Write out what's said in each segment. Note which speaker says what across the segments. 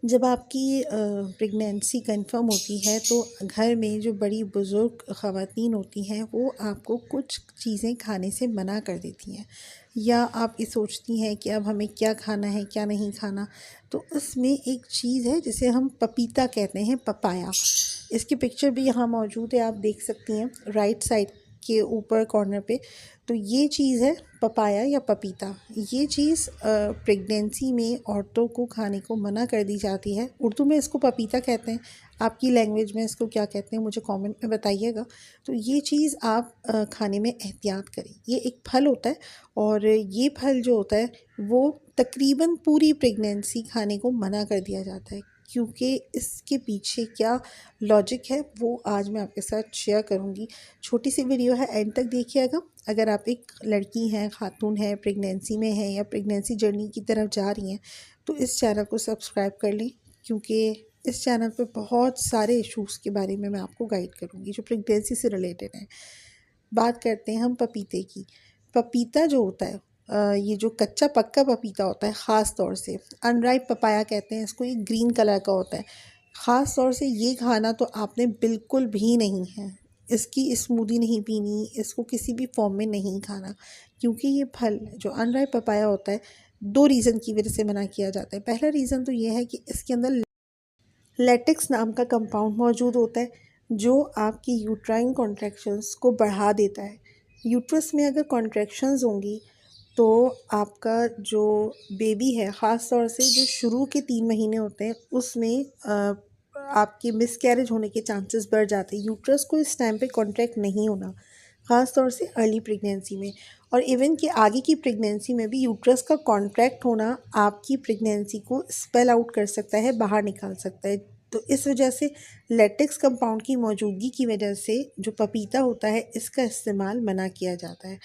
Speaker 1: जब आपकी pregnancy confirm होती है तो घर में जो बड़ी बुज़ुर्ग ख़वातीन होती हैं वो आपको कुछ चीज़ें खाने से मना कर देती हैं, या आप ये सोचती हैं कि अब हमें क्या खाना है क्या नहीं खाना। तो उसमें एक चीज़ है जिसे हम पपीता कहते हैं, पपाया। इसकी पिक्चर भी यहाँ मौजूद है, आप देख सकती हैं राइट साइड के ऊपर कॉर्नर पे। तो ये चीज़ है पपाया या पपीता। ये चीज़ प्रेगनेंसी में औरतों को खाने को मना कर दी जाती है। उर्दू में इसको पपीता कहते हैं, आपकी लैंग्वेज में इसको क्या कहते हैं मुझे कमेंट में बताइएगा। तो ये चीज़ आप खाने में एहतियात करें। ये एक फल होता है और ये फल जो होता है वो तकरीबन पूरी प्रेगनेंसी खाने को मना कर दिया जाता है, क्योंकि इसके पीछे क्या लॉजिक है वो आज मैं आपके साथ शेयर करूँगी। छोटी सी वीडियो है, एंड तक देखिएगा। अगर आप एक लड़की हैं, खातून है, प्रेगनेंसी में है या प्रेगनेंसी जर्नी की तरफ जा रही हैं, तो इस चैनल को सब्सक्राइब कर लें, क्योंकि इस चैनल पे बहुत सारे इश्यूज़ के बारे में मैं आपको गाइड करूँगी जो प्रेगनेंसी से रिलेटेड हैं। बात करते हैं हम पपीते की। पपीता जो होता है, ये जो कच्चा पक्का पपीता होता है, ख़ास तौर से अनराइप पपाया कहते हैं इसको, ये ग्रीन कलर का होता है। ख़ास तौर से ये खाना तो आपने बिल्कुल भी नहीं है। इसकी स्मूदी नहीं पीनी, इसको किसी भी फॉर्म में नहीं खाना, क्योंकि ये फल जो अनराइप पपाया होता है, 2 रीज़न की वजह से मना किया जाता है। पहला रीज़न तो ये है कि इसके अंदर लेटेक्स नाम का कंपाउंड मौजूद होता है, जो आपकी यूट्राइन कॉन्ट्रैक्शंस को बढ़ा देता है। यूट्रस में अगर कॉन्ट्रैक्शंस होंगी तो आपका जो बेबी है, ख़ास तौर से जो शुरू के 3 महीने होते हैं, उसमें आपके मिसकैरेज होने के चांसेस बढ़ जाते हैं। यूट्रस को इस टाइम पे कॉन्ट्रैक्ट नहीं होना, ख़ास तौर से अर्ली प्रेगनेंसी में। और इवन कि आगे की प्रेगनेंसी में भी यूट्रस का कॉन्ट्रैक्ट होना आपकी प्रेगनेंसी को स्पेल आउट कर सकता है, बाहर निकाल सकता है। तो इस वजह से लेटेक्स कंपाउंड की मौजूदगी की वजह से जो पपीता होता है इसका इस्तेमाल मना किया जाता है।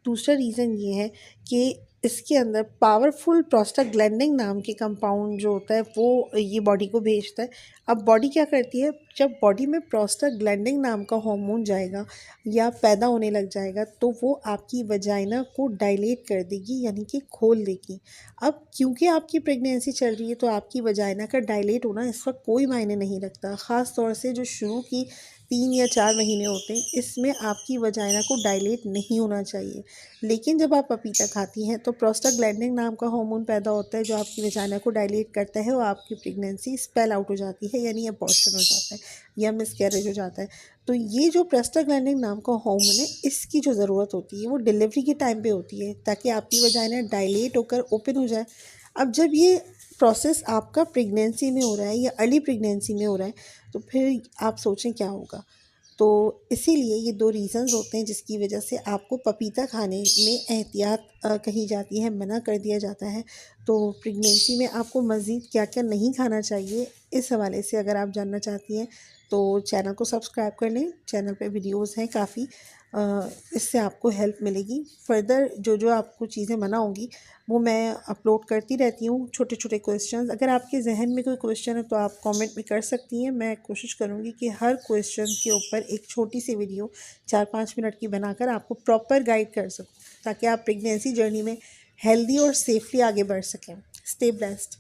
Speaker 1: दूसरा रीज़न ये है कि इसके अंदर पावरफुल प्रोस्टाग्लैंडिन नाम के कंपाउंड जो होता है वो ये बॉडी को भेजता है। अब बॉडी क्या करती है, जब बॉडी में प्रोस्टाग्लैंडिन नाम का हार्मोन जाएगा या पैदा होने लग जाएगा तो वो आपकी वजाइना को डायलेट कर देगी, यानी कि खोल देगी। अब क्योंकि आपकी प्रेगनेंसी चल रही है तो आपकी वजाइना का डायलेट होना इस वक्त कोई मायने नहीं रखता। ख़ास तौर से जो शुरू की 3 या 4 महीने होते हैं, इसमें आपकी वजाइना को डायलेट नहीं होना चाहिए। लेकिन जब आप पपीता खाती हैं तो प्रोस्टाग्लैंडिन नाम का हार्मोन पैदा होता है जो आपकी वजाइना को डायलेट करता है और आपकी प्रेगनेंसी स्पेल आउट हो जाती है, यानी अबॉर्शन हो जाता है या मिसकैरेज हो जाता है। तो ये जो प्रोस्टाग्लैंडिन नाम का हार्मोन है, इसकी जो ज़रूरत होती है वो डिलीवरी के टाइम पे होती है, ताकि आपकी वजाइना डायलेट होकर ओपन हो जाए। अब जब ये प्रोसेस आपका प्रेगनेंसी में हो रहा है या अर्ली प्रेगनेंसी में हो रहा है, तो फिर आप सोचें क्या होगा। तो इसीलिए ये 2 रीज़न्स होते हैं जिसकी वजह से आपको पपीता खाने में एहतियात कही जाती है, मना कर दिया जाता है। तो प्रेगनेंसी में आपको मज़ीद क्या-क्या नहीं खाना चाहिए, इस हवाले से अगर आप जानना चाहती हैं तो चैनल को सब्सक्राइब कर लें। चैनल पे वीडियोज़ हैं काफ़ी, इससे आपको हेल्प मिलेगी। फ़र्दर जो आपको चीज़ें मना होंगी वो मैं अपलोड करती रहती हूँ, छोटे-छोटे क्वेश्चंस। अगर आपके ज़हन में कोई क्वेश्चन है तो आप कमेंट में कर सकती हैं। मैं कोशिश करूँगी कि हर क्वेश्चन के ऊपर एक छोटी सी वीडियो 4-5 मिनट की बनाकर आपको प्रॉपर गाइड कर सकूँ, ताकि आप प्रेगनेंसी जर्नी में हेल्दी और सेफ़ली आगे बढ़ सकें। Stay blessed.